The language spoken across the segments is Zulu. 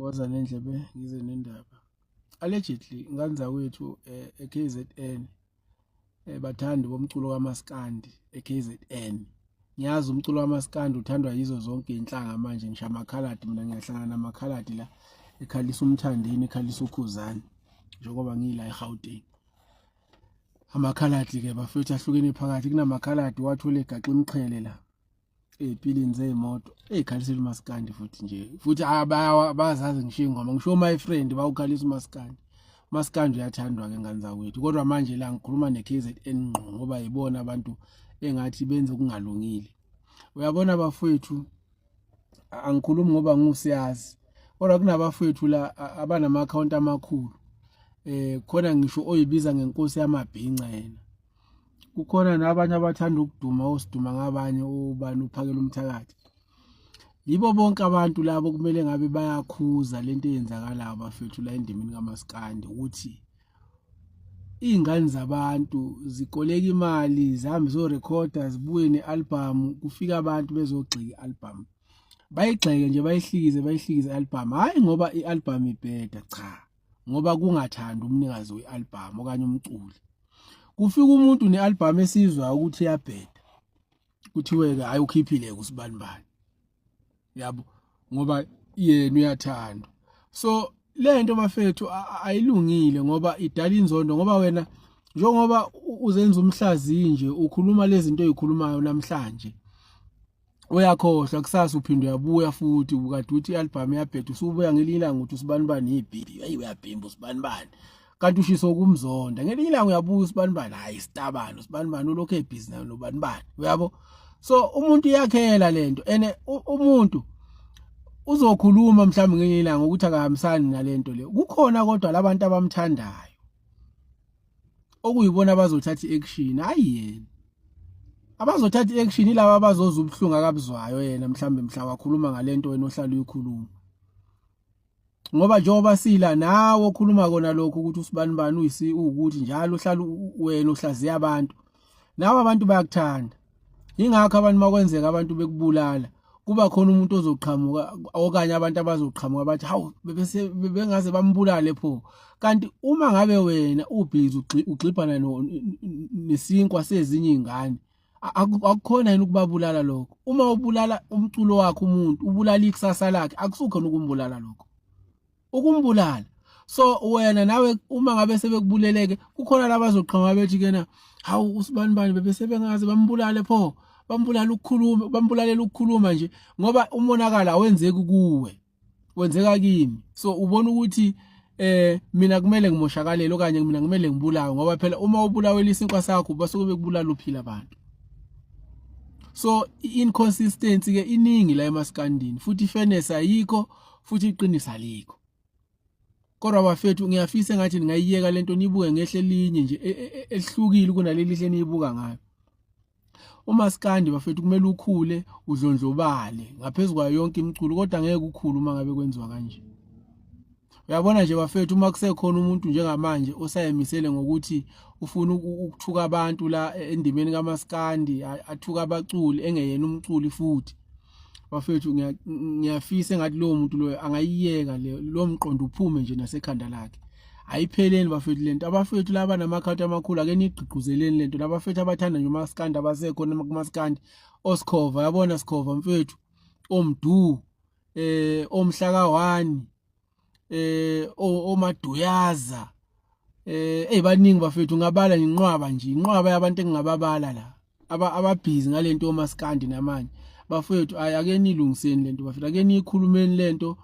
Woza nendlebe ngize nendaba. Allegedly ingane zakwethu eKZN bathandi bomculo kaMaskandi eKZN. Ngiyazi umculo kaMaskandi uthandwa yizo zonke inhlanga manje ngisho amakhaladi mina ngiyahlangana namakhaladi la ekhalisa umthandeni ekhalisa ukhuzani njengoba ngila eGauteng. Amakhaladi ke bafethu ahlukene phakathi kunamakhaladi wathola egaxa imqhele la ezipilini zeimoto ezikhalisela uMaskandi futhi nje futhi bayazazi ngisho ingoma ngisho my friend bawukhalisa uMaskandi. uMaskandi uyathandwa ke ngane zakwethu kodwa manje la ngikhuluma neKZN ngqo ngoba yibona abantu engathi benze okungalungile. Uyabona bafethu angikhulumi ngoba ngusiyazi kodwa kunabafethu la abanama account amakhulu khona ngisho oyibiza ngenkosi yamabhinca yena. Kukhona nabanye abathanda ukuduma osiduma ngabanye ubani uphakela umthakathi. Yibo bonke abantu labo kumele ngabe bayakhuza lento eyenzakalayo bafethu la endimini kaMaskandi ukuthi ingane zabantu zikoleka imali zihambe zo recorder zibuye nealbum kufika abantu bezogxika ialbum. Bayigxeke nje bayihlikize ialbum hayi ngoba ialbum ibheda cha ngoba kungathanda umnikazi wealbum okanye umculi. Kufika umuntu nealbum esizwa ukuthi iyabheda kuthiwe ke hayi ukhiphile kusibanibani yabo ngoba yena uyathandwa. So lento bafethu ayilungile ngoba idala inzondo ngoba wena njengoba uzenza umhlazi nje ukhuluma lezi zinto ezikhulumayo namhlanje uyakhohlwa kusasa uphinde uyabuya futhi ukade uthi ialbum iyabheda usubuya ngelinye ilanga ukuthi usibanibani ibhibi hey uyabhimba usibanibani kanti ushiso kumzonda ngelinye ilanga uyabuya usibanibani hayi isitabano usibanibani ulokho ebhizi nayo nobanibani uyabo. So umuntu iyakhela lento ene umuntu uzokhuluma mhlawumbe ngelinye ilanga ukuthi akahambisani nalento le kukhona kodwa labantu abamthandayo okuyibona abazothatha iaction hayi yena. Abazothatha iaction ilaba abazoza ubuhlungu akabuzwayo yena mhlawumbe mhla wakhuluma ngalento wena ohlala uyikhuluma ngoba njengoba sila nawe okhuluma kona lokho ukuthi usibanibani uyisi ukuthi njalo uhlala wena uhlaziya abantu nawe abantu bayakuthanda. Ingakho abantu makwenzeka abantu bekubulala kuba khona umuntu ozoqhamuka okanye abantu abazoqhamuka bathi hawu bengaze bambulale pho. Kanti uma ngabe wena ubhizi ugxibhana nesinkwa sezinye izingane akukhona yini ukubabulala lokho. Uma ubulala umculo wakhe umuntu ubulala ikusasa lakhe akusukhona ukumbulala lokho ukumbulala. So wena nawe uma ngabe sebekubuleleke kukhona labazoqhamuka bethi kena hawu usibanibani bebesebengaze bambulale pho bambulala ukukhuluma bambulalela ukukhuluma nje ngoba umonakala awenzeki kuwe wenzeka kimi. So ubona ukuthi mina kumele ngimoshakalele okanye mina kumele ngibulawe ngoba phela uma ubulawela isinkwa sakho basuke bekubulala uphila abantu. So inconsistency ke iningi la eMaskandini futhi fairness ayikho futhi iqinisa alikho. Kodwa bafethu ngiyafisa ngathi ningayiyeka lento nibuke ngehle linye nje elihlukile kunaleli hle niyibuka ngayo. uMaskandi bafethu kumele ukhule udlondlobale ngaphezulu kwayo yonke imculo kodwa ngeke ukukhulu uma ngabe kwenziwa kanje. Uyabona nje bafethu uma kusekhona umuntu njengamanje osayemisele ngokuthi ufuna ukuthuka abantu la endimeni kaMaskandi athuka abaculi engeyena umculi futhi bafethu ngiyafisa ngathi lo muntu lo angayiyeka lo mqondo uphume nje nasekhanda lakhe. Ayipheleni bafethu lento abafethu laba namakhawunti amakhulu ake nigqugquzeleni lento labafethu abathanda nje uMaskandi abasekhona kuMaskandi oSkhova yabona Skhova mfethu omdu omhlaka 1 omaduyaza baningi bafethu ngabala nginqwaba nje inqwaba yabantu engingababala la ababhizi ngalento yoMaskandi namanye bafethu ake nilungiseni lento bafethu ake nikhulumeni lento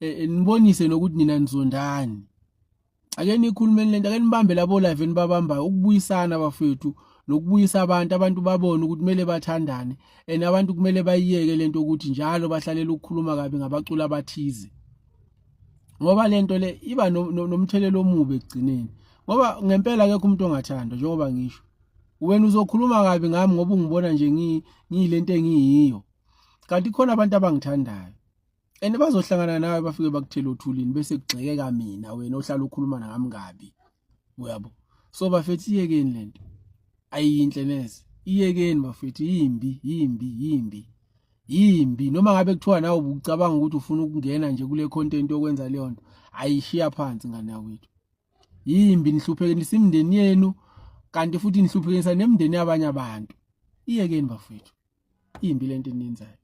nibonise nokuthi nina nizondani. Ake nikhulumeni lento ake nibambe labo live enibabambayo ukubuyisana bafethu nokubuyisa abantu babone ukuthi kumele bathandane abantu kumele bayiyeke lento ukuthi njalo bahlalela ukukhuluma kabi ngabaculi abathize ngoba lento le iba nomthelelo omubi egcineni ngoba ngempela akekho umuntu ongathandwa njengoba ngisho wena uzokhuluma kabi ngami ngoba ungibona nje ngiyilento engiyiyo kanti khona abantu abangithandayo bazohlangana nawe bafike bakuthela uthulini bese kugxekeka mina wena ohlala ukhuluma nami kabi uyabo. So bafethu iyekeni lento ayiyinhle neze iyekeni bafethu yimbi. yimbi noma ngabe kuthiwa nawe ubucabanga ukuthi ufuna ukungena nje kule content yokwenza leyo nto ayishiya phansi ngane yakwethu yimbi nihluphekisa imindeni yenu kanti futhi nihluphekisa nemindeni yabanye abantu iyekeni bafethu imbi lento eniyenzayo